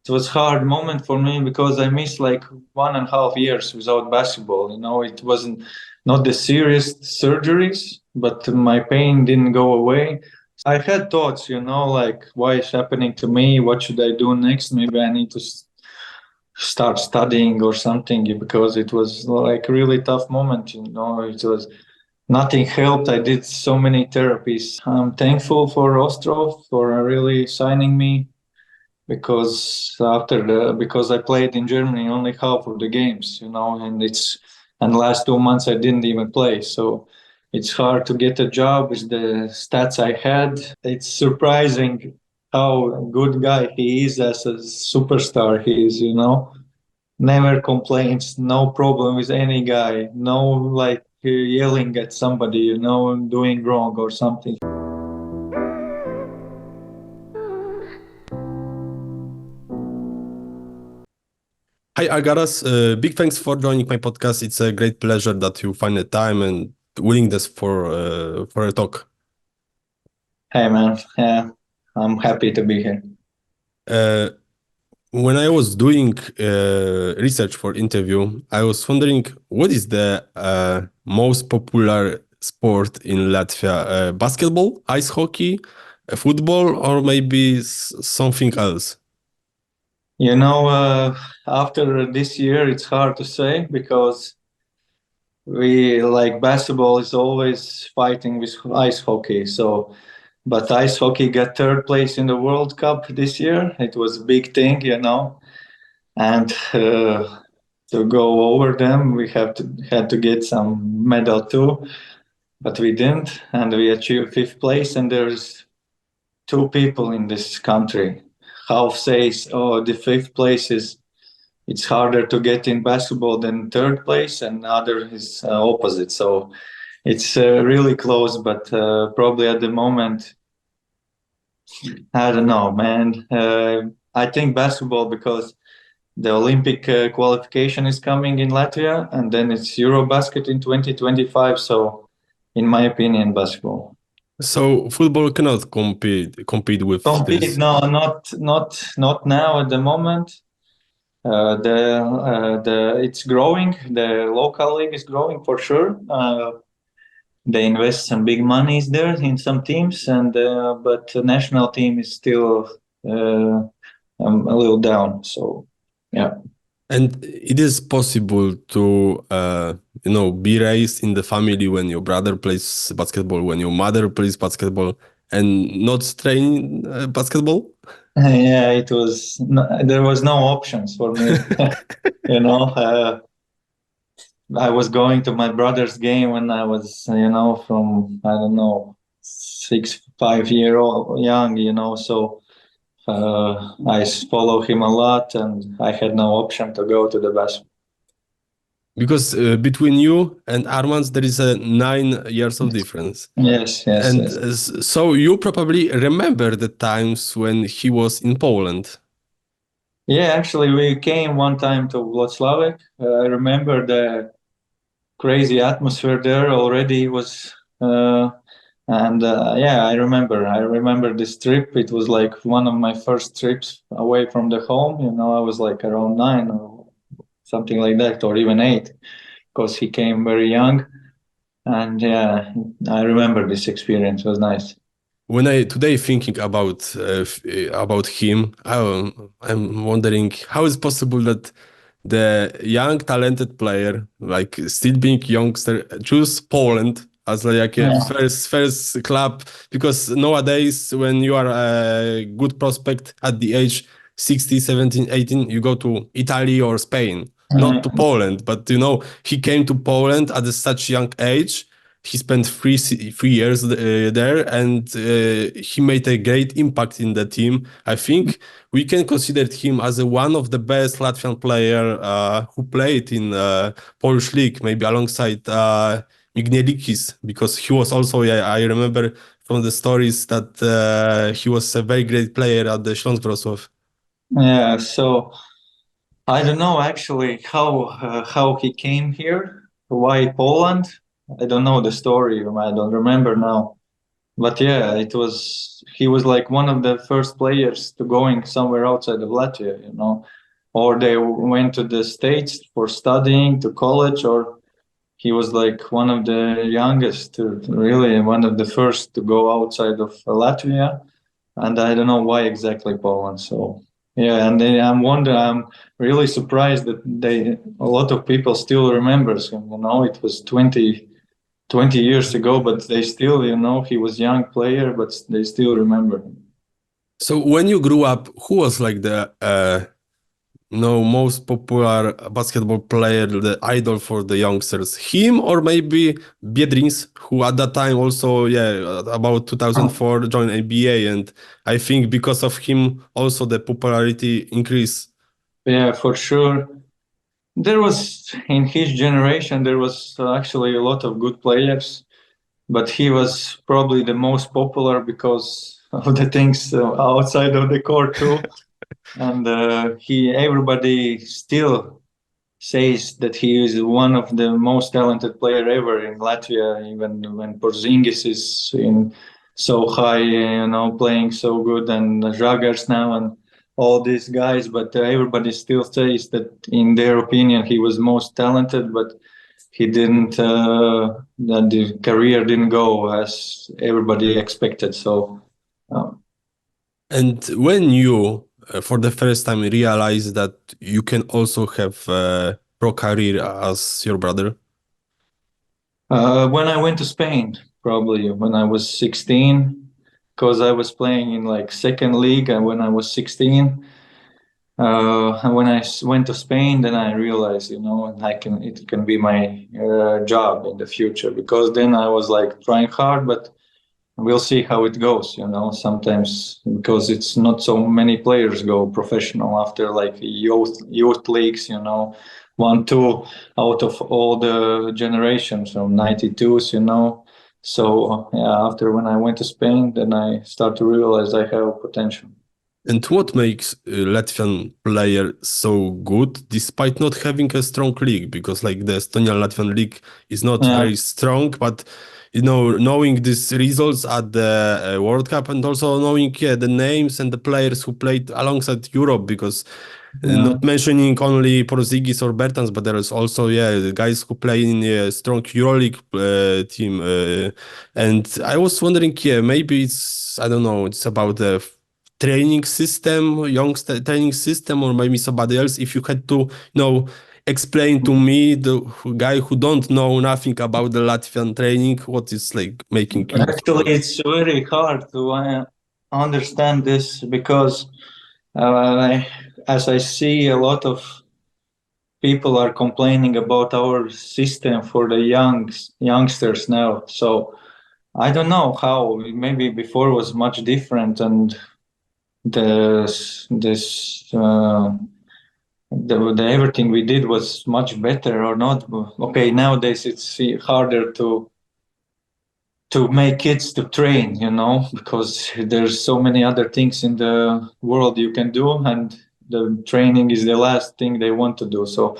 it was hard moment for me because I missed like 1.5 years without basketball. It wasn't not the serious surgeries, but my pain didn't go away. I had thoughts, like why is happening to me? What should I do next? Maybe I need to start studying or something because it was like really tough moment. It was nothing helped. I did so many therapies. I'm thankful for Ostrov for really signing me because because I played in Germany only half of the games, and the last 2 months I didn't even play. So it's hard to get a job with the stats I had. It's surprising how good guy he is as a superstar. He is, never complains, no problem with any guy, no like yelling at somebody, doing wrong or something. Hi, Aigars. Big thanks for joining my podcast. It's a great pleasure that you find the time and willingness for a talk. Hey man, yeah, I'm happy to be here. When I was doing research for interview, I was wondering what is the most popular sport in Latvia? Basketball, ice hockey, football, or maybe something else? After this year, it's hard to say because we like basketball is always fighting with ice hockey. But ice hockey got third place in the World Cup this year. It was a big thing, and to go over them, we had to get some medal too, but we didn't, and we achieved fifth place. And there's two people in this country. Half says, "Oh, the fifth place it's harder to get in basketball than third place," and other is opposite. So it's really close, but probably at the moment, I don't know, man. I think basketball because the Olympic qualification is coming in Latvia, and then it's Eurobasket in 2025. So, in my opinion, basketball. So football cannot compete with this. No, not now at the moment. It's growing. The local league is growing for sure. They invest some big monies there in some teams, but the national team is still a little down. So, yeah. And it is possible to, be raised in the family when your brother plays basketball, when your mother plays basketball, and not train basketball? Yeah, there was no options for me. I was going to my brother's game when I was, from, I don't know, 5 year old young, so I follow him a lot and I had no option to go to the basketball. Because between you and Armands, there is a 9 years of difference. Yes. So you probably remember the times when he was in Poland. Yeah, actually, we came one time to Wrocław. I remember the crazy atmosphere there already was, I remember this trip. It was like one of my first trips away from the home. I was like around 9 or something like that, or even 8, because he came very young. And yeah, I remember this experience. It was nice. When I today thinking about him, I'm wondering how is possible that the young talented player, like still being youngster, choose Poland as like a first club, because nowadays when you are a good prospect at the age 16, 17, 18, you go to Italy or Spain, not to Poland. But he came to Poland at such young age. He spent 3 years there, and he made a great impact in the team. I think we can consider him as one of the best Latvian player who played in Polish league, maybe alongside Mignielikis, because he was also, I remember from the stories that he was a very great player at the Śląsk Wrocław. Yeah, so I don't know actually how he came here, why Poland. I don't know the story. I don't remember now. But yeah, he was like one of the first players to going somewhere outside of Latvia, or they went to the States for studying to college, or he was like one of the youngest, really one of the first to go outside of Latvia. And I don't know why exactly Poland. So yeah, and then I'm really surprised that a lot of people still remembers him. It was 20 years ago, but they still, he was young player, but they still remember him. So when you grew up, who was like the most popular basketball player, the idol for the youngsters? Him or maybe Biedrins, who at that time also, about 2004 joined NBA, and I think because of him also the popularity increased. Yeah, for sure. There was, in his generation, there was actually a lot of good players, but he was probably the most popular because of the things outside of the court too. And everybody still says that he is one of the most talented player ever in Latvia, even when Porzingis is in so high, playing so good, and Aigars now and all these guys. But everybody still says that, in their opinion, he was most talented, but he didn't. That the career didn't go as everybody expected. So. And when you, for the first time, realized that you can also have a pro career as your brother? When I went to Spain, probably when I was 16, because I was playing in like second league, and when I was 16, and when I went to Spain, then I realized, it can be my job in the future, because then I was like trying hard, but we'll see how it goes, sometimes, because it's not so many players go professional after like youth leagues, 1-2 out of all the generations from 92s, so after when I went to Spain, then I start to realize I have potential. And what makes a Latvian player so good despite not having a strong league? Because like the Estonian Latvian league is not very strong, but knowing these results at the World Cup, and also knowing the names and the players who played alongside Europe, because not mentioning only Porzingis or Bertans, but there is also the guys who play in a strong EuroLeague team. And I was wondering, maybe it's, I don't know, it's about the training system, youngster training system, or maybe somebody else. If you had to, explain to me, the guy who don't know nothing about the Latvian training, what is like making you? Actually, it's very hard to understand this, because as I see, a lot of people are complaining about our system for the youngsters now. So I don't know how. Maybe before was much different, and the everything we did was much better or not. Okay, nowadays it's harder to make kids to train, because there's so many other things in the world you can do, and the training is the last thing they want to do. So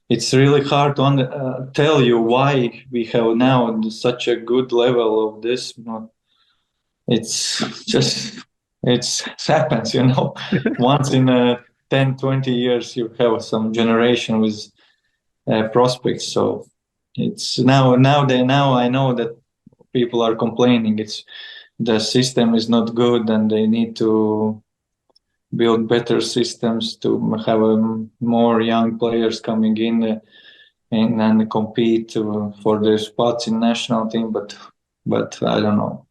it's really hard to tell you why we have now such a good level of this. It's just, it happens, once in 10, 20 years, you have some generation with prospects. So it's now I know that people are complaining. The system is not good, and they need to build better systems to have more young players coming in and compete for their spots in national team. But I don't know.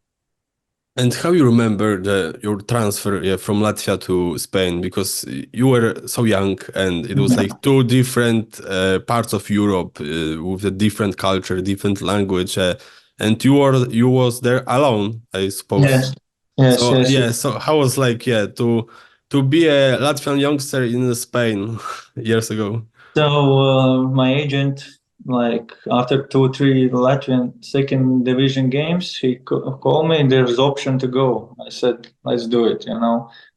And how you remember your transfer from Latvia to Spain? Because you were so young, and it was like two different parts of Europe with a different culture, different language, and you was there alone, I suppose. Yes. So how was like to be a Latvian youngster in Spain years ago? So my agent, like after 2-3 Latvian second division games, he called me. There's option to go. I said, let's do it.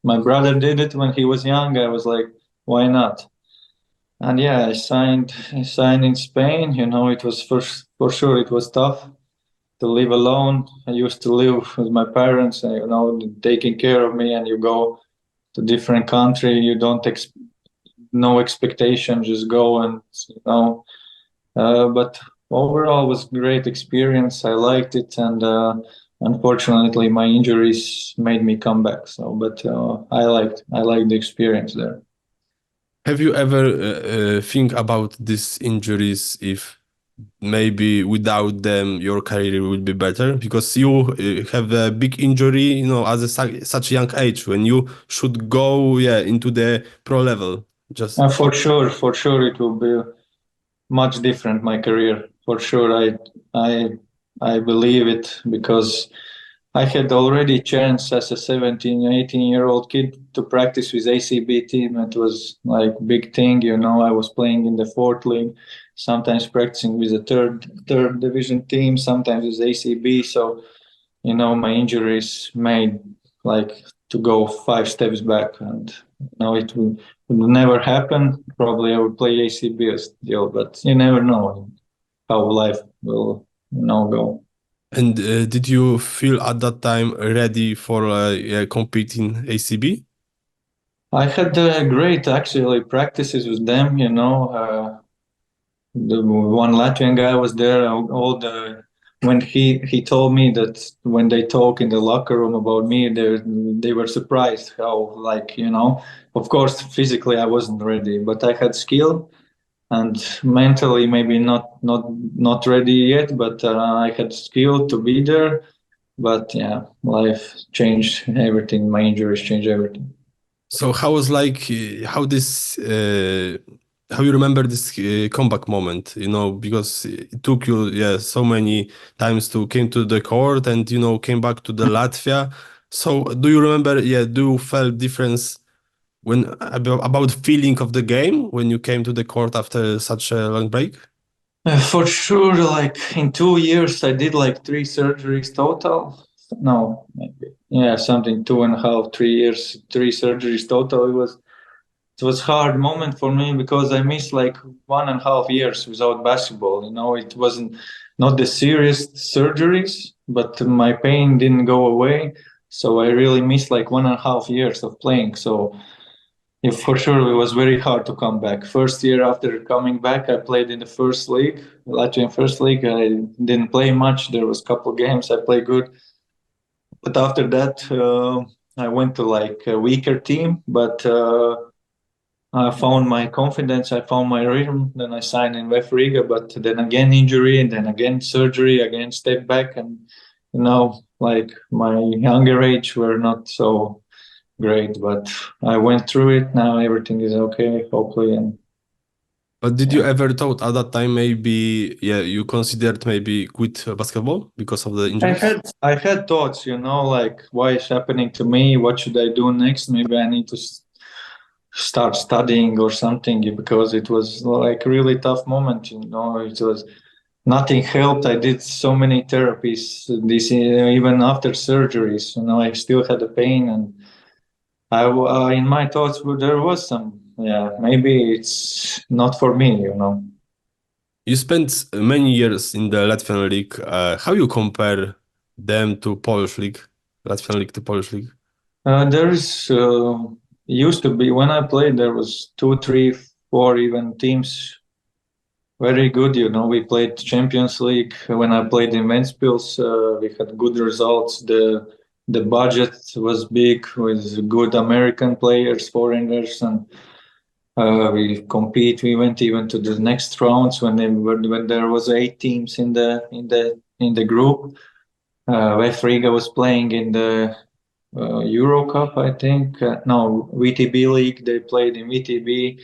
My brother did it when he was young. I was like, why not? And I signed in Spain. It was for sure it was tough to live alone. I used to live with my parents, and, taking care of me. And you go to different country, you don't no expectation, just go and But overall, it was great experience. I liked it, and unfortunately, my injuries made me come back. But I liked the experience there. Have you ever think about these injuries, if maybe without them your career would be better? Because you have a big injury, as such a young age, when you should go into the pro level. For sure, it will be much different, my career. For sure, I believe it, because I had already chance as a 17, 18-year-old kid to practice with ACB team. It was like big thing, I was playing in the fourth league, sometimes practicing with the third division team, sometimes with ACB. So, my injuries made like to go 5 steps back, and it will never happen. Probably I would play ACB still, but you never know how life will, go. And did you feel at that time ready for competing ACB? I had great actually practices with them. The one Latvian guy was there. When he told me that when they talk in the locker room about me, they were surprised how, of course physically I wasn't ready, but I had skill. And mentally, maybe not ready yet, but I had skill to be there. But yeah, life changed everything. My injuries changed everything. So how was how you remember this comeback moment? Because it took you so many times to came to the court and came back to the Latvia. So do you remember? Do you felt difference when about feeling of the game when you came to the court after such a long break? For sure, like in 2 years, I did like 3 surgeries total. No, maybe something 2.5, 3 years, 3 surgeries total. It was hard moment for me because I missed like 1.5 years without basketball. It wasn't not the serious surgeries, but my pain didn't go away. So I really missed like 1.5 years of playing. So for sure, it was very hard to come back. First year after coming back, I played in the first league, Latvian first league. I didn't play much. There was a couple games I played good. But after that, I went to like a weaker team, but I found my confidence. I found my rhythm. Then I signed in VF Riga, but then again injury, and then again surgery, again step back. And, like my younger age were not so great, but I went through it. Now everything is okay, hopefully. But did you ever thought at that time maybe you considered maybe quit basketball because of the injuries? I had thoughts, like why is happening to me? What should I do next? Maybe I need to start studying or something, because it was like really tough moment. It was nothing helped. I did so many therapies. Even after surgeries, I still had the pain, and I in my thoughts there was some maybe it's not for me. You spent many years in the Latvian league. How you compare them to Polish league, Latvian league to Polish league? There is used to be, when I played, there was 2, 3, 4 even teams very good. We played Champions League. When I played in Ventspils, we had good results. The budget was big with good American players, foreigners, and we compete. We went even to the next rounds when there was 8 teams in the group. VF Riga was playing in the Euro Cup, I think. No, VTB League. They played in VTB.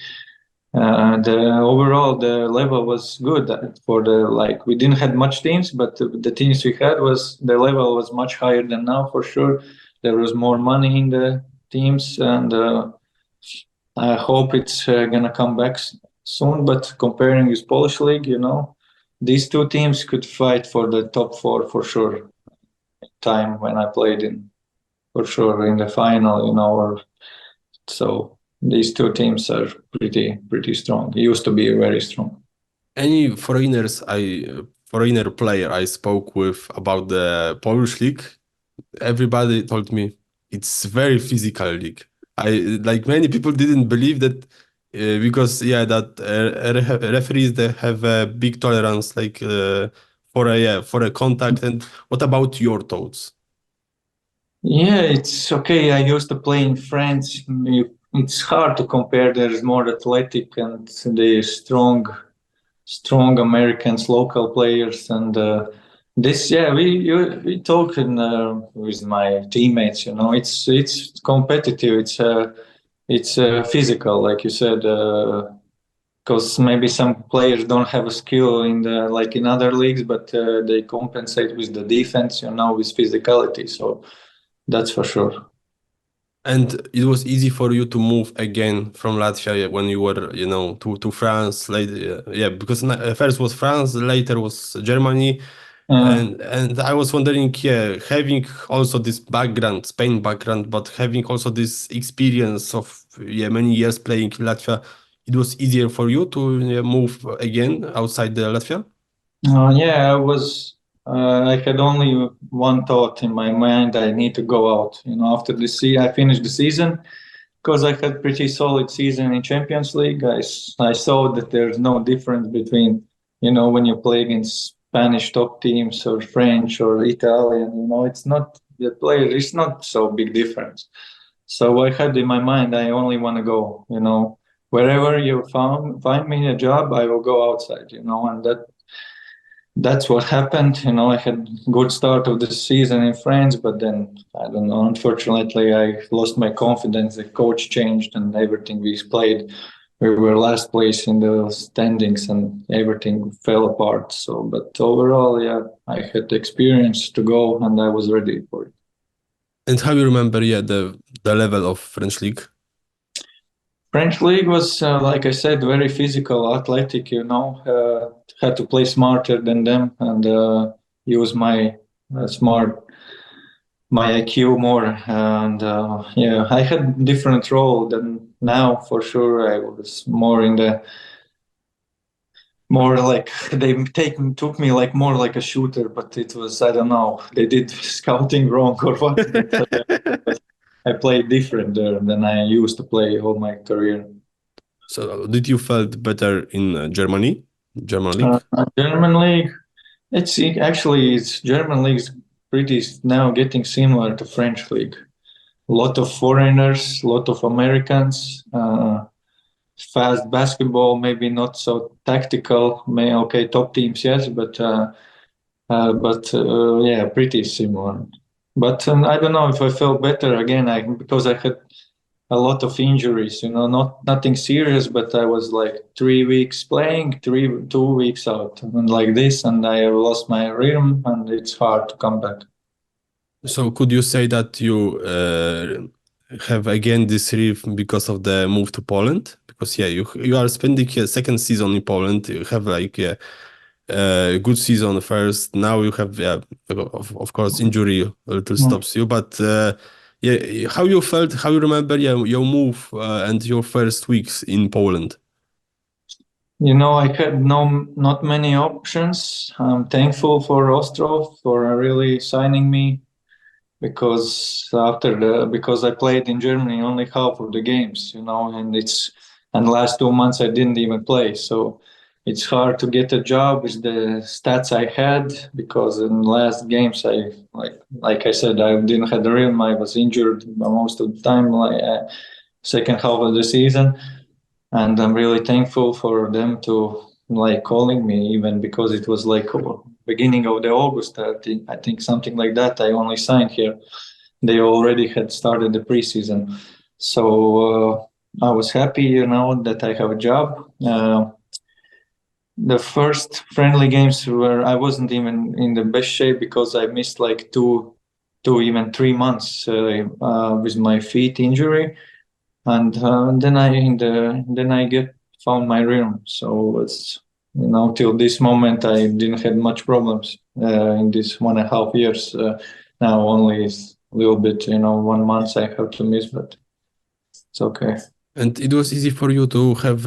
Overall, the level was good for we didn't have much teams, but the teams we had the level was much higher than now, for sure. There was more money in the teams, and I hope it's gonna come back soon. But comparing with Polish league, these 2 teams could fight for the top 4 for sure. Time when I played for sure in the final, so. These 2 teams are pretty strong. They used to be very strong. Any foreigners foreigner player I spoke with about the Polish league, everybody told me it's very physical league. Like many people didn't believe that because referees they have a big tolerance for a contact. And what about your thoughts? Yeah, it's okay. I used to play in France. It's hard to compare. There's more athletic and the strong Americans, local players, and we talk with my teammates. It's competitive. It's physical, like you said, because maybe some players don't have a skill in other leagues, but they compensate with the defense, with physicality. So that's for sure. And it was easy for you to move again from Latvia when you were, to France later. Because first was France, later was Germany. And I was wondering, having also this background, Spain background, but having also this experience of many years playing in Latvia, it was easier for you to move again outside the Latvia? I had only one thought in my mind. I need to go out. After I finished the season because I had pretty solid season in Champions League. I saw that there's no difference between, when you play against Spanish top teams or French or Italian, it's not the player. It's not so big difference. So I had in my mind, I only want to go, wherever you find me a job, I will go outside, and that's what happened. I had good start of the season in France, but then I don't know. Unfortunately, I lost my confidence. The coach changed, and everything we played, we were last place in the standings, and everything fell apart. So, but overall, I had the experience to go, and I was ready for it. And how you remember, the level of French league? French league was, like I said, very physical, athletic. Had to play smarter than them and use my IQ more. And I had different role than now for sure. I was more like they took me like more like a shooter, but it was, I don't know, they did scouting wrong or what. I played different there than I used to play all my career. So did you felt better in German league? German league, it's German league's pretty now getting similar to French league. A lot of foreigners, a lot of Americans, fast basketball, maybe not so tactical. Top teams, yes, but pretty similar. But I don't know if I felt better again, because I had a lot of injuries, nothing serious, but I was like 3 weeks playing, 2 weeks out, and like this, and I lost my rhythm, and it's hard to come back. So could you say that you have again this rhythm because of the move to Poland? Because you are spending a second season in Poland. You have good season first. Now you have of course injury a little stops you, but how you felt, how you remember your move and your first weeks in Poland? I had not many options. I'm thankful for Ostrov for really signing me, because I played in Germany only half of the games, and last 2 months I didn't even play. So it's hard to get a job with the stats I had, because in last games like I said, I didn't have the rhythm. I was injured most of the time, second half of the season, and I'm really thankful for them to calling me, even because it was beginning of the August. I think something like that. I only signed here. They already had started the preseason, so I was happy, that I have a job. The first friendly games where I wasn't even in the best shape, because I missed like 2 even 3 months with my feet injury, and then I found my rhythm. So it's till this moment I didn't have much problems in this 1.5 years. Now only a little bit, 1 month I have to miss, but it's okay. And it was easy for you to have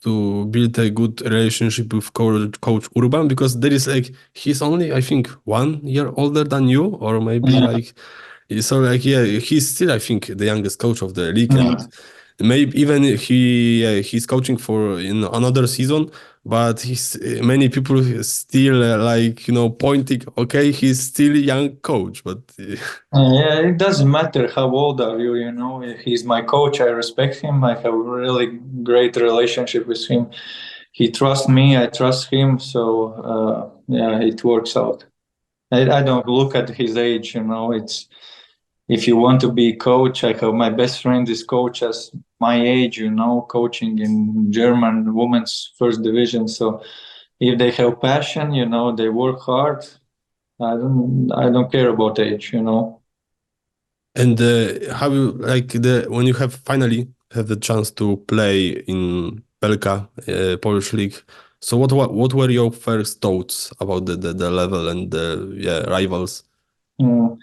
to build a good relationship with coach Urban, because there is like he's only, I think, 1 year older than you, or maybe Yeah. like so like he's still, I think, the youngest coach of the league, Yeah. and maybe even he's coaching for in another season, but he's many people still pointing, okay, he's still a young coach, but Yeah, it doesn't matter how old are you, you know. He's my coach. I respect him. I have a really great relationship with him. He trusts me. I trust him. So yeah, it works out. I don't look at his age, you know. It's if you want to be coach. I have my best friend is coach as my age, you know, coaching in German women's first division. So if they have passion, you know, they work hard. I don't care about age, you know. And how you like the when you have finally have the chance to play in Pelka, Polish league? So what were your first thoughts about the level and the rivals? Mm.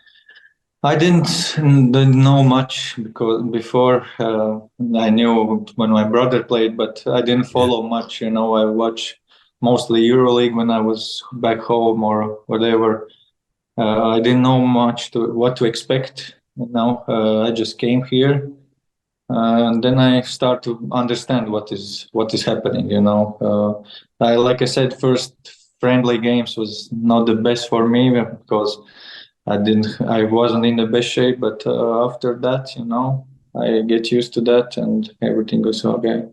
I didn't know much because before I knew when my brother played, but I didn't Yeah. follow much. You know, I watched mostly EuroLeague when I was back home or whatever. I didn't know much to what to expect. You know, I just came here, and then I start to understand what is happening. You know, like I said, first friendly games was not the best for me because I wasn't in the best shape, but after that, you know, I get used to that and everything goes okay.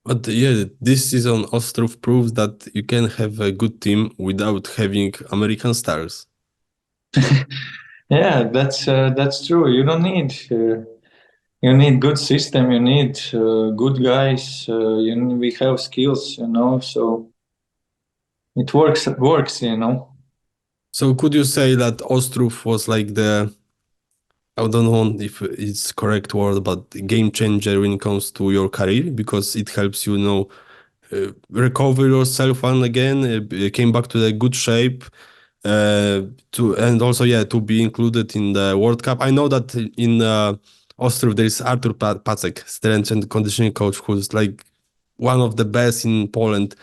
But yeah, this season Ostrów proves that you can have a good team without having American stars. Yeah, that's true. You need good system. You need good guys. We have skills, you know, so it works, you know. So could you say that Ostrów was like I don't know if it's correct word, but game changer when it comes to your career, because it helps recover yourself and again came back to the good shape, and also to be included in the World Cup. I know that in Ostrów there is Artur Pacek, strength and conditioning coach, who's like one of the best in Poland,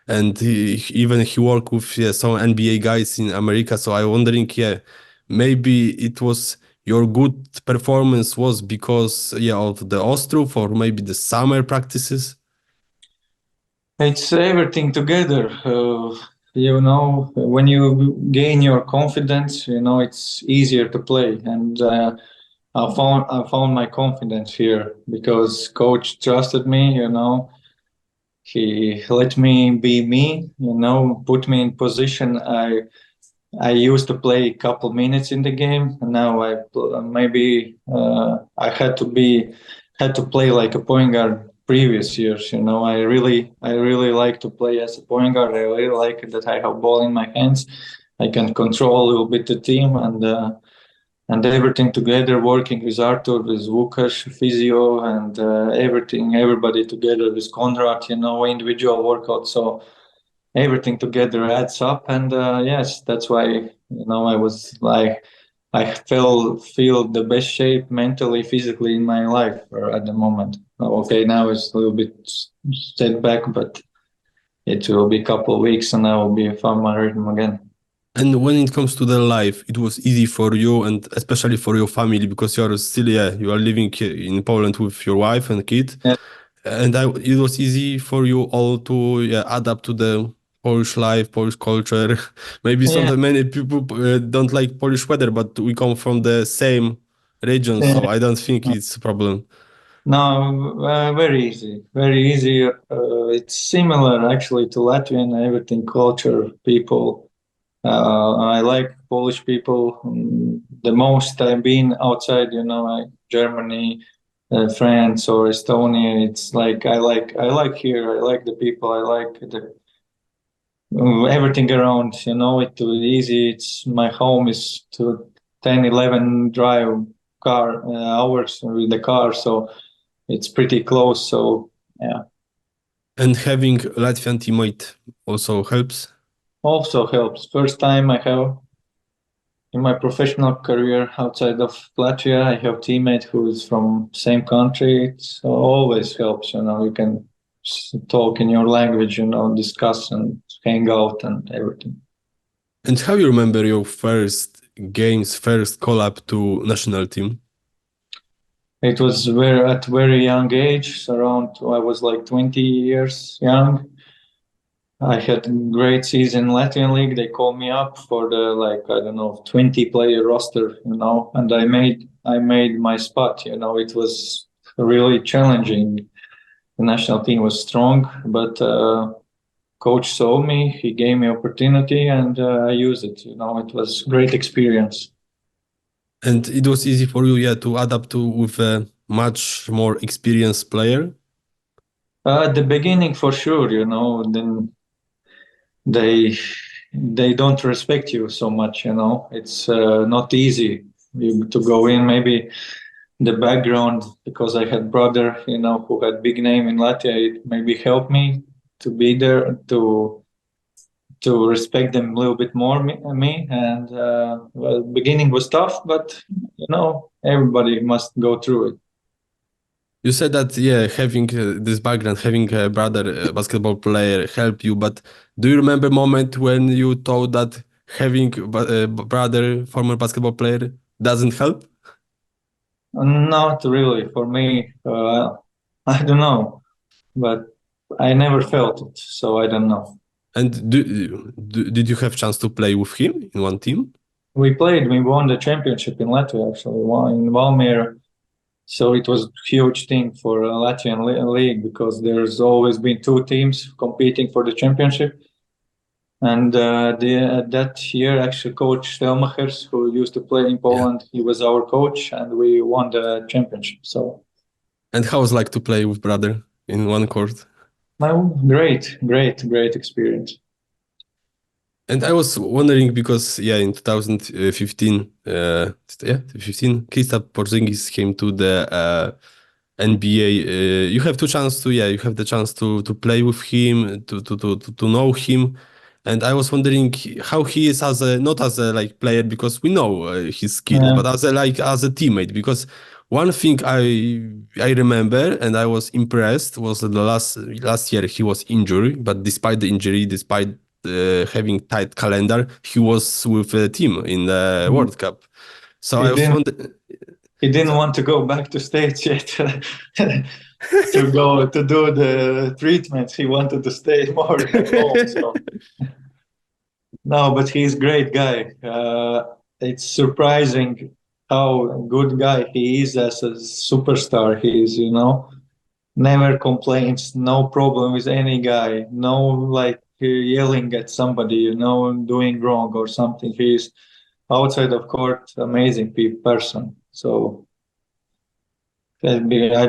and he worked with some NBA guys in America. So I'm wondering, maybe it was your good performance was because of the Ostrów, or maybe the summer practices. It's everything together. You know, when you gain your confidence, you know, it's easier to play. And I found my confidence here because coach trusted me. You know, he let me be me. You know, put me in position. I used to play a couple minutes in the game, and now I had to play like a point guard previous years. You know, I really like to play as a point guard. I really like that I have ball in my hands. I can control a little bit the team and everything together, working with Artur, with Vukash, physio, and everybody together with Konrad. You know, individual workout. So everything together adds up, and yes, that's why I was like feel the best shape mentally, physically in my life at the moment. Okay, now it's a little bit set back, but it will be a couple of weeks and I will be found my rhythm again. And when it comes to the life, it was easy for you, and especially for your family, because you're still, you are living here in Poland with your wife and kid. Yeah. And it was easy for you all to adapt to the Polish life, Polish culture. Maybe Yeah. sometimes many people don't like Polish weather, but we come from the same region, Yeah. so I don't think it's a problem. No, very easy, very easy. It's similar actually to Latvian everything culture, people. I like Polish people the most. I've been outside, like Germany, France, or Estonia. It's like I like here. I like the people. I like everything around. It's easy. It's my home is to 10, 11 drive car hours with the car, so it's pretty close. So yeah, And having Latvian teammate also helps. also helps. First time I have in my professional career outside of Latvia, I have teammate who is from same country. It always helps, you can talk in your language, discuss and hang out and everything. And how you remember your first games, first call-up to national team? It was at very young age, I was like 20 years young. I had a great season in Latvian league. They called me up for the 20 player roster, and I made my spot. It was really challenging. The national team was strong, but coach saw me. He gave me opportunity, and I used it. It was great experience. And it was easy for you, to adapt with a much more experienced player? At the beginning, for sure, then they don't respect you so much, It's not easy to go in. Maybe the background, because I had brother, who had big name in Latvia, it maybe helped me to be there, to respect them a little bit more, me. And beginning was tough, but everybody must go through it. You said that, having this background, having a brother, basketball player, helped you. But do you remember a moment when you thought that having a brother, former basketball player, doesn't help? Not really. For me, I don't know, but I never felt it, so I don't know. And did you have chance to play with him in one team? We won the championship in Latvia, actually, in Valmiera. So it was a huge thing for Latvian league, because there's always been two teams competing for the championship. And that year, actually, coach Stal, who used to play in Poland, He was our coach, and we won the championship. So. And how was it like to play with brother in one court? Great experience. And I was wondering, because in 2015, Kristaps Porzingis came to the NBA. You have the chance to play with him, to know him. And I was wondering how he is not as a player, because we know his skill, but as a teammate. Because one thing I remember and I was impressed was that the last year he was injured, but despite the injury, despite having tight calendar, he was with the team in the World Cup. So he didn't want to go back to States yet to go to do the treatments. He wanted to stay more at home. So. No, but he's a great guy. It's surprising how good guy he is as a superstar. He is, never complains, no problem with any guy, no yelling at somebody, doing wrong or something. He's outside of court, amazing person. So I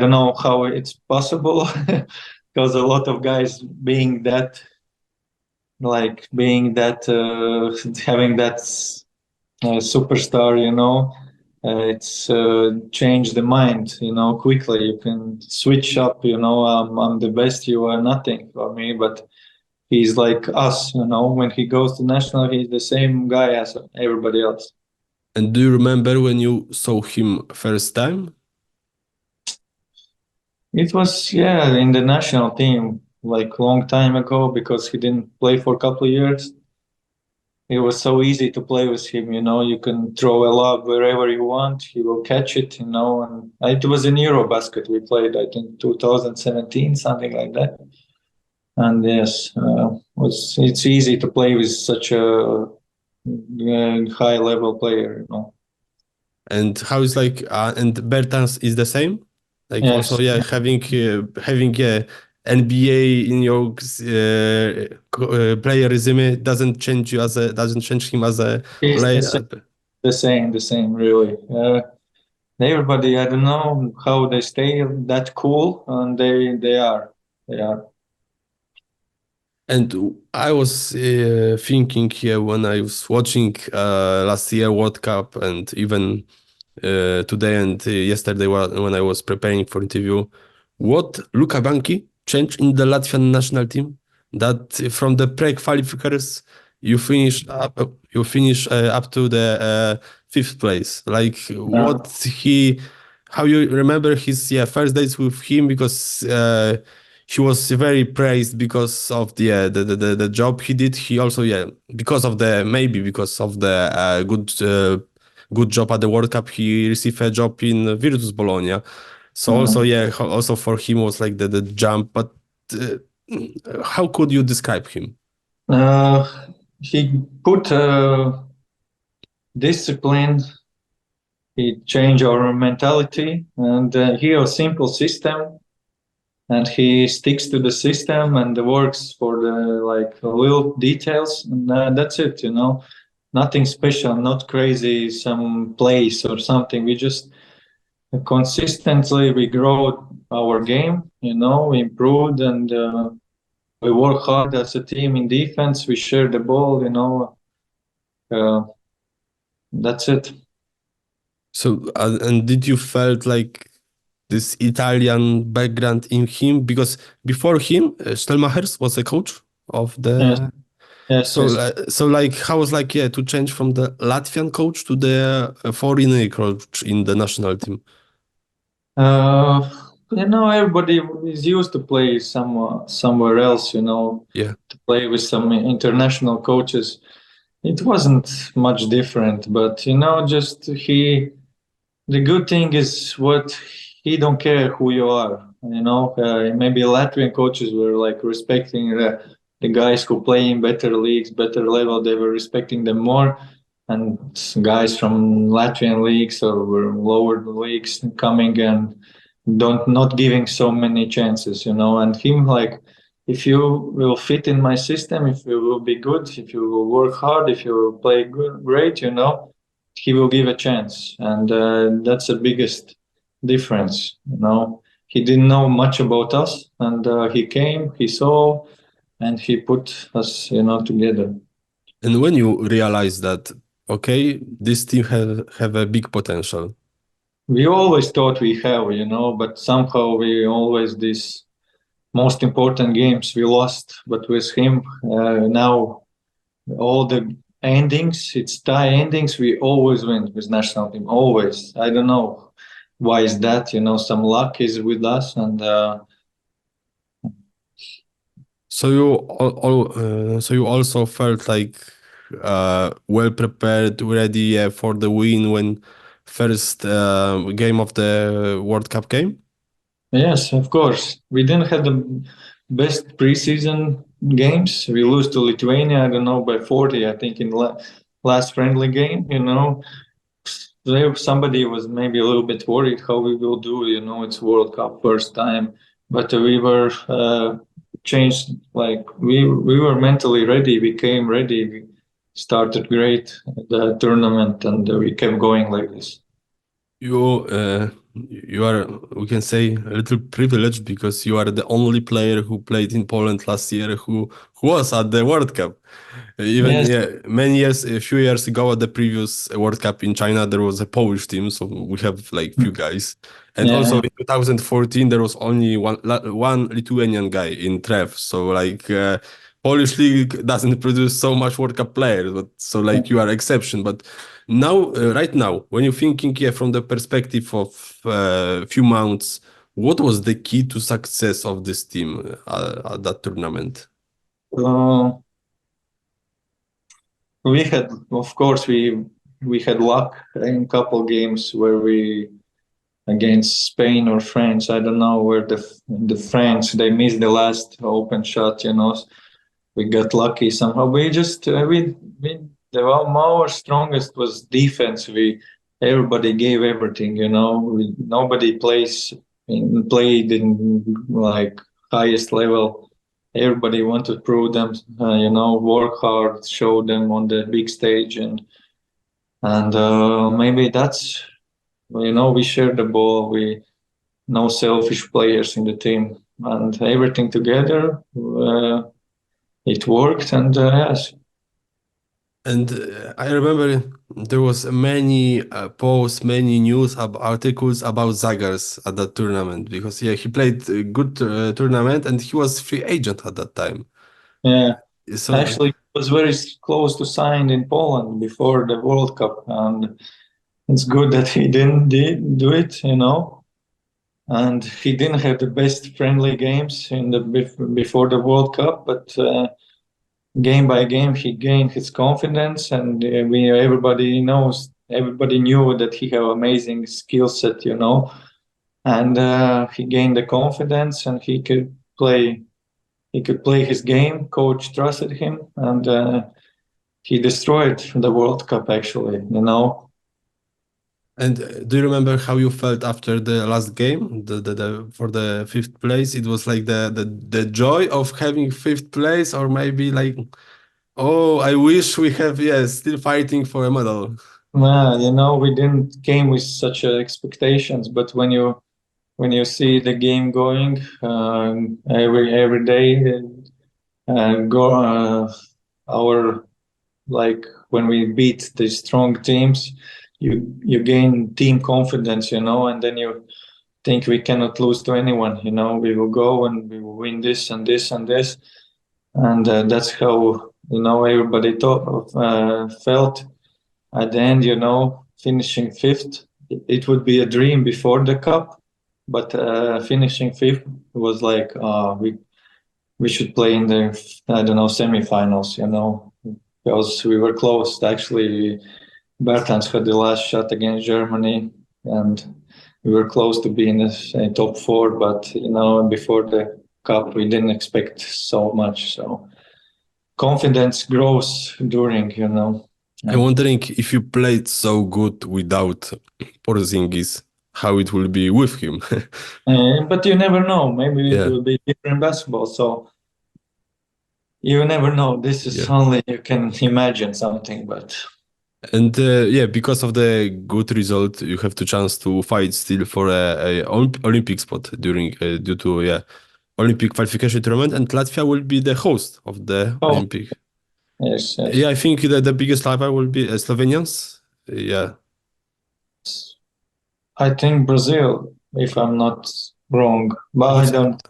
don't know how it's possible, because a lot of guys having that superstar, it's changed the mind, quickly. You can switch up, I'm the best, you are nothing for me, but he's like us, when he goes to national, he's the same guy as everybody else. And do you remember when you saw him first time? It was, in the national team, long time ago, because he didn't play for a couple of years. It was so easy to play with him, you can throw a lob wherever you want, he will catch it, and it was in Eurobasket we played, I think 2017, something like that. And yes, it's easy to play with such a high level player, And how is and Bertans is the same? Yes. Also, having NBA in your player resume doesn't change him as a player. The same, really. Everybody, I don't know how they stay that cool, and they are. And I was thinking here when I was watching last year World Cup, and even today and yesterday when I was preparing for interview, what Luka Banki changed in the Latvian national team, that from the pre-qualifiers you finish up to the fifth place. Like how you remember his first days with him, because he was very praised because of the job he did. He also because of the good job at the World Cup, he received a job in Virtus Bologna. So also for him was like the jump. But how could you describe him? He put discipline. He changed our mentality, and he has a simple system, and he sticks to the system and works for the little details, and that's it. Nothing special, not crazy, some place or something. We just consistently we grow our game. We improved, and we work hard as a team in defense. We share the ball. That's it. So, and did you felt like this Italian background in him? Because before him, Stelmachers was a coach of the. Yes. So how was to change from the Latvian coach to the foreign coach in the national team? Everybody is used to play somewhere else. To play with some international coaches. It wasn't much different, but just the good thing is he don't care who you are. Maybe Latvian coaches were respecting the guys who play in better leagues, better level. They were respecting them more, and guys from Latvian leagues or lower leagues coming and not giving so many chances. And him if you will fit in my system, if you will be good, if you will work hard, if you will play great, he will give a chance. And that's the biggest difference. He didn't know much about us, and he came, he saw, and he put us, together. And when you realize that, okay, this team have a big potential. We always thought we have, but somehow we always this most important games we lost, but with him now all the endings, it's tie endings, we always win with national team, always. I don't know why is that, some luck is with us. And so you also felt well prepared, ready for the win when first game of the World Cup came? Yes, of course. We didn't have the best preseason games. We lose to Lithuania, I don't know, by 40, I think, in last friendly game, Somebody was maybe a little bit worried how we will do, it's World Cup first time. But we were changed, we were mentally ready, we came ready, we started great the tournament, and we kept going like this. You are, we can say, a little privileged because you are the only player who played in Poland last year who was at the World Cup. A few years ago at the previous World Cup in China, there was a Polish team, so we have few guys. And also in 2014, there was only one Lithuanian guy in Trev. So Polish league doesn't produce so much World Cup players, but so you are exception. But now, right now, when you're thinking from the perspective of few months, what was the key to success of this team at that tournament? We had, of course, we had luck in a couple games where we against Spain or France. I don't know where the French they missed the last open shot. We got lucky somehow. We just our strongest was defense. Everybody gave everything. Nobody played in highest level. Everybody wanted to prove them, work hard, show them on the big stage, and maybe that's, we share the ball. We no selfish players in the team, and everything together, it worked, and yes. And I remember there was many posts, many news articles about Aigars at that tournament because he played a good tournament and he was free agent at that time. Yeah. So Actually, he was very close to sign in Poland before the World Cup, and it's good that he didn't do it, And he didn't have the best friendly games in the before the World Cup, but game by game he gained his confidence, and everybody knew that he had amazing skill set, and he gained the confidence, and he could play his game. Coach trusted him, and he destroyed the World Cup actually. And do you remember how you felt after the last game, for the fifth place? It was like the joy of having fifth place, or maybe like, oh, I wish we have still fighting for a medal. We didn't came with such expectations, but when you see the game going every day, when we beat the strong teams, you gain team confidence, and then you think we cannot lose to anyone. We will go and we will win this and this and this, and that's how everybody felt at the end. Finishing fifth, it would be a dream before the cup, but finishing fifth was like we should play in the semifinals, because we were close. Actually, Bertans had the last shot against Germany, and we were close to being in the top four. But before the cup, we didn't expect so much. So confidence grows during. I'm wondering if you played so good without Porzingis, how it will be with him. But you never know. Maybe it will be different basketball. So you never know. This is only you can imagine something, but. And because of the good result, you have the chance to fight still for a Olympic spot due to Olympic qualification tournament, and Latvia will be the host of the Olympic. Yes. Yeah, I think the biggest rival will be Slovenians. Yeah. I think Brazil, if I'm not wrong, but I don't.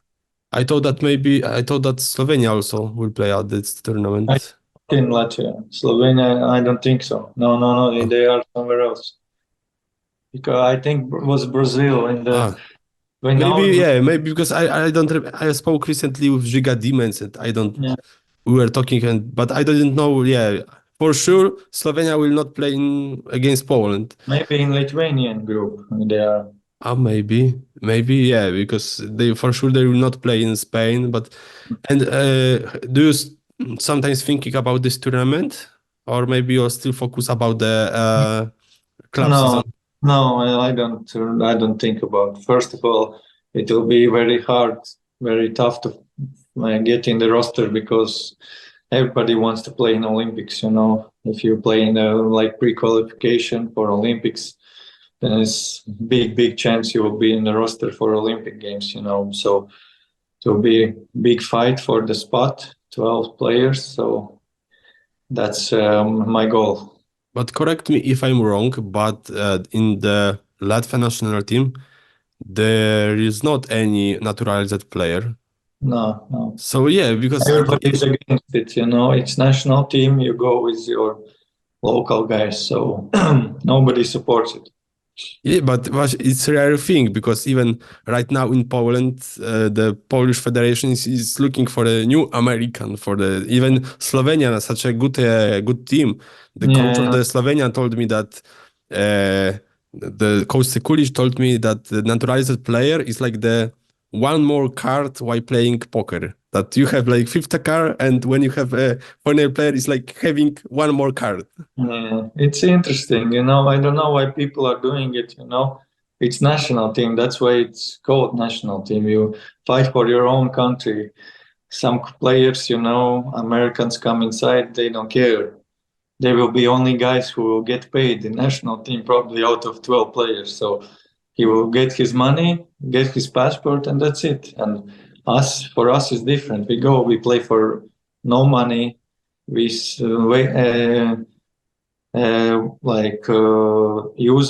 I thought that Slovenia also will play at this tournament. In Latvia, Slovenia, I don't think so. No, they are somewhere else. Because I think it was Brazil in the. Maybe because I don't. I spoke recently with Giga Demons, and I don't. Yeah. We were talking, but I didn't know. Yeah, for sure, Slovenia will not play against Poland. Maybe in Lithuanian group they are. Maybe, yeah, because they will not play in Spain. And do you sometimes thinking about this tournament, or maybe you're still focused about the club season? No, I don't think about. First of all, it will be very hard, very tough to get in the roster, because everybody wants to play in Olympics. If you play in pre-qualification for Olympics, then it's big chance you will be in the roster for Olympic games. So it will be big fight for the spot, 12 players. So that's my goal. But correct me if I'm wrong, but in the Latvia national team, there is not any naturalized player. No. So because everybody's against it, it's national team. You go with your local guys, so nobody supports it. Yeah, but it's a rare thing, because even right now in Poland, the Polish Federation is looking for a new American for even Slovenia, such a good team. The coach of the Slovenia told me that the coach Sekulic told me that the naturalized player is like the one more card while playing poker. That you have like 50 card, and when you have a foreign player, it's like having one more card. Yeah, it's interesting, I don't know why people are doing it, It's national team, that's why it's called national team. You fight for your own country. Some players, Americans come inside, they don't care. They will be only guys who will get paid. The national team probably out of 12 players. So he will get his money, get his passport, and that's it. And for us, it's different. We play for no money. We use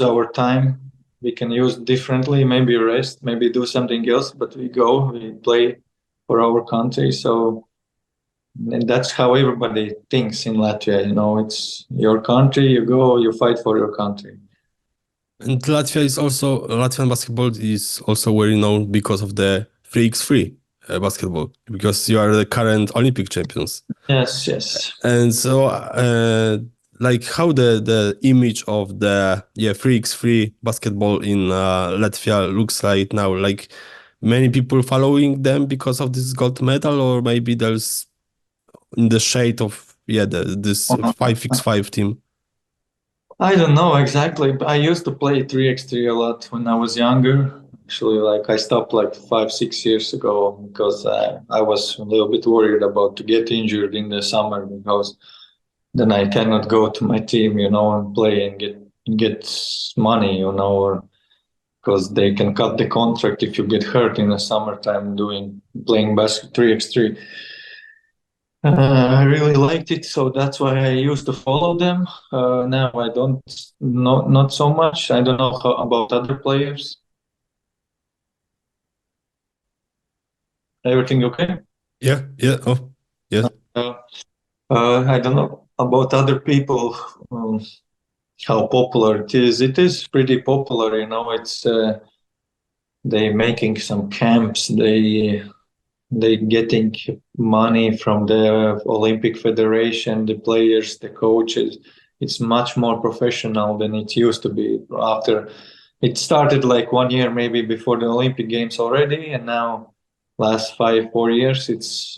our time. We can use differently, maybe rest, maybe do something else, but we play for our country. So And that's how everybody thinks in Latvia. You know, it's your country. You go, you fight for your country. And Latvian basketball is also very known because of the 3x3 basketball, because you are the current Olympic champions. Yes. And so, like how the image of the 3x3 basketball in Latvia looks like now, like many people following them because of this gold medal, or maybe there's in the shade of this 5x5 team. I don't know exactly, but I used to play 3x3 a lot when I was younger. Actually, like I stopped like 5-6 years ago because I was a little bit worried about to get injured in the summer, because then I cannot go to my team, you know, and play and get money, you know, or because they can cut the contract if you get hurt in the summertime playing 3x3. I really liked it, so that's why I used to follow them. Now I don't, not so much. I don't know about other players. Everything okay? Yeah. Oh, yes. I don't know about other people, how popular it is. It is pretty popular, you know. It's they making some camps. They getting money from the Olympic Federation, the players, the coaches. It's much more professional than it used to be. After it started like 1 year maybe before the Olympic Games already, and now last 4 years it's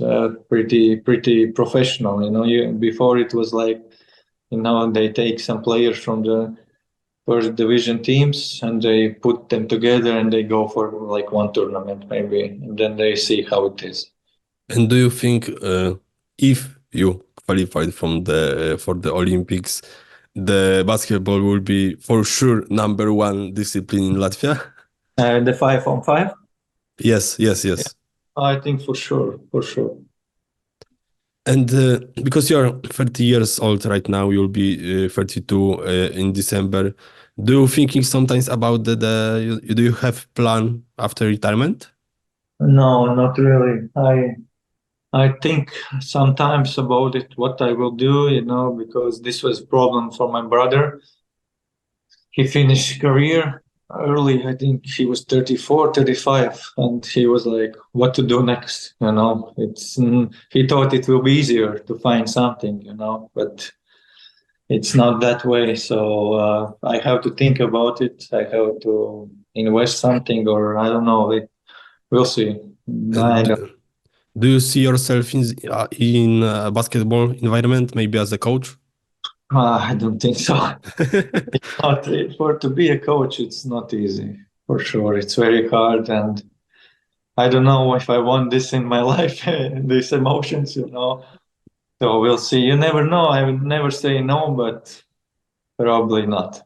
pretty professional. You know, before it was like, you know, they take some players from the first division teams and they put them together and they go for like one tournament maybe, and then they see how it is. And do you think if you qualified for the Olympics, the basketball will be for sure number one discipline in Latvia? The 5-on-5? Yes. Yeah, I think for sure. And because you're 30 years old right now, you'll be 32 in December. Do you thinking sometimes about do you have plan after retirement? No, not really. I think sometimes about it, what I will do, you know, because this was a problem for my brother. He finished career early. I think he was 34, 35, and he was like, what to do next? You know, he thought it will be easier to find something, you know, but it's not that way. So I have to think about it. I have to invest something, or I don't know. We'll see. Do you see yourself in a basketball environment, maybe as a coach? I don't think so. To be a coach, it's not easy, for sure. It's very hard, and I don't know if I want this in my life, these emotions, you know. So we'll see. You never know. I would never say no, but probably not.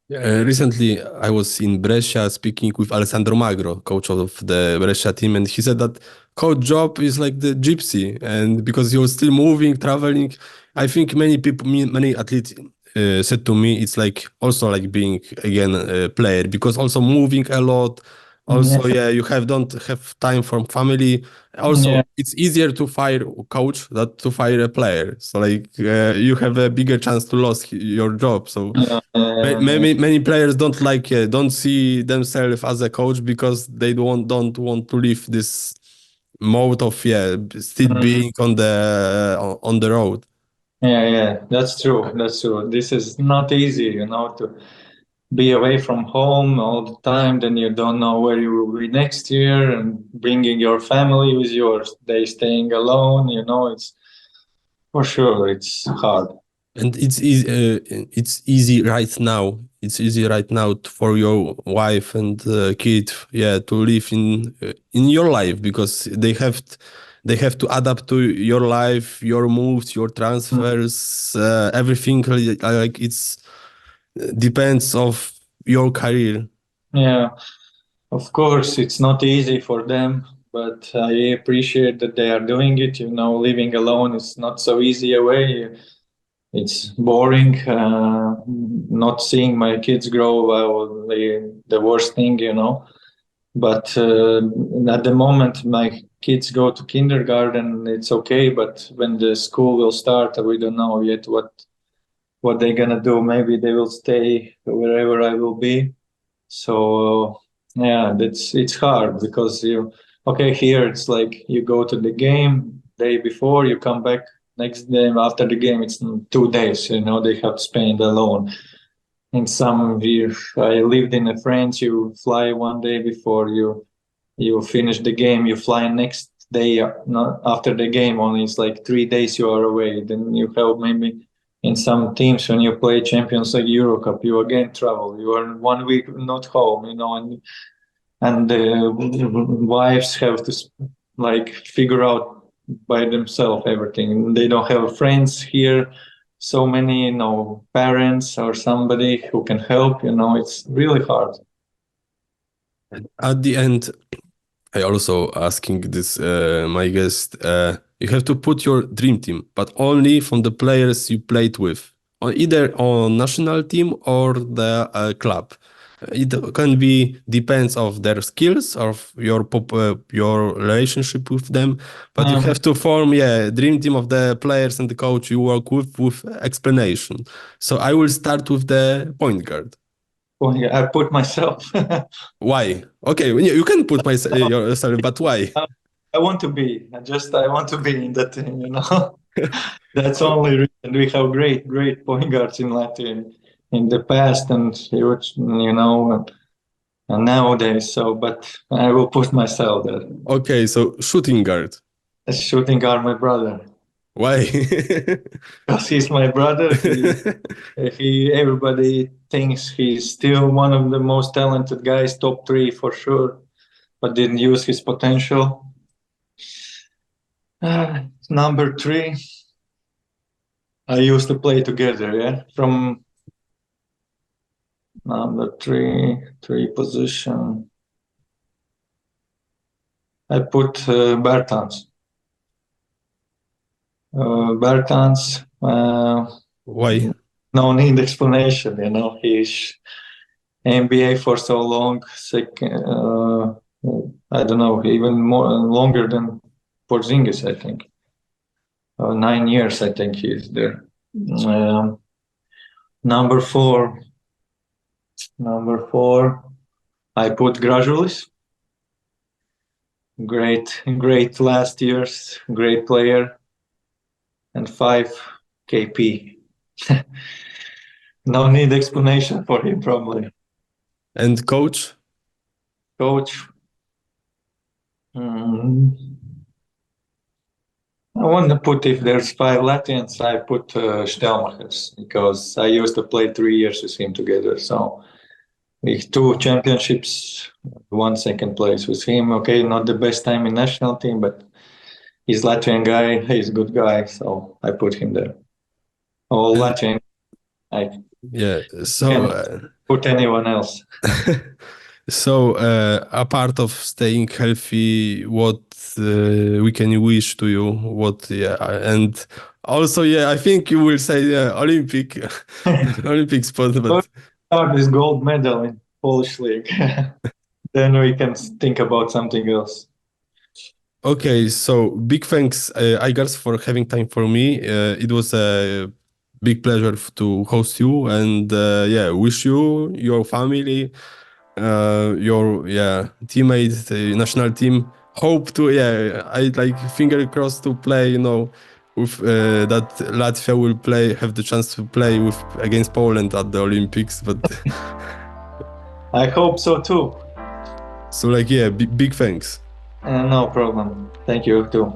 Recently, I was in Brescia speaking with Alessandro Magro, coach of the Brescia team, and he said that coach job is like the gypsy, and because you're still moving, traveling. I think many athletes said to me it's like also like being again a player, because also moving a lot. Also, you don't have time for family. Also, it's easier to fire a coach than to fire a player. So like you have a bigger chance to lose your job. So many players don't see themselves as a coach because they don't want to leave this mode of still being on the road. Yeah, that's true. This is not easy, you know, to be away from home all the time. Then you don't know where you will be next year, and bringing your family with you, or they staying alone, you know, it's for sure it's hard. And it's easy right now. It's easy right now for your wife and kid, to live in your life, because they have to adapt to your life, your moves, your transfers, everything. Like it's depends of your career. Yeah, of course, it's not easy for them, but I appreciate that they are doing it. You know, living alone is not so easy a way. It's boring. Not seeing my kids grow the worst thing, you know. But at the moment, my kids go to kindergarten, it's okay. But when the school will start, we don't know yet what they're gonna do. Maybe they will stay wherever I will be. So yeah, it's hard because here it's like you go to the game day before, you come back next day after the game. It's 2 days. They have to spend alone. In some I lived in France. You fly 1 day before you finish the game. You fly next day after the game. Only it's like 3 days you are away. Then you have maybe in some teams when you play Champions League, Euro Cup, you again travel. You are 1 week not home. And the wives have to figure out by themselves everything. They don't have friends here. So many, parents or somebody who can help. It's really hard. At the end, I also asking this my guest. You have to put your dream team, but only from the players you played with, either on national team or the club. It can be depends of their skills, of your relationship with them, but you have to form dream team of the players and the coach you work with explanation. So I will start with the point guard. Oh, yeah, I put myself. Why? Okay, you can put yourself, but why? I want to be. I want to be in that team. That's only reason. We have great point guards in Latvia in the past and and nowadays. So, but I will put myself there. Okay, so shooting guard. A shooting guard, my brother. Why? Because he's my brother. Everybody thinks he's still one of the most talented guys, top 3 for sure, but didn't use his potential. Number 3, I used to play together, from number 3 position. I put Bertans. Why? No need explanation. He's NBA for so long. I don't know, even more longer than Porzingis, I think. 9 years, I think he's there. Number 4, I put Gražulis. Great last years, great player. And 5, KP. No need explanation for him, probably. And coach? Coach. I want to put, if there's 5 Latvians, I put Stal, because I used to play 3 years with him together. So with 2 championships, 1 second place with him. Okay, not the best time in national team, but he's Latvian guy. He's a good guy, so I put him there. All Latvian. So put anyone else. So a part of staying healthy, what we can wish to you? And also I think you will say Olympic Olympic sport, but this gold medal in Polish league. Then we can think about something else. Okay, so big thanks, Aigars, for having time for me. It was a big pleasure to host you, and wish you, your family, your teammates, national team. Hope to I finger crossed to play. With that Latvia will have the chance to play against Poland at the Olympics, but I hope so too. So big thanks. No problem. Thank you too.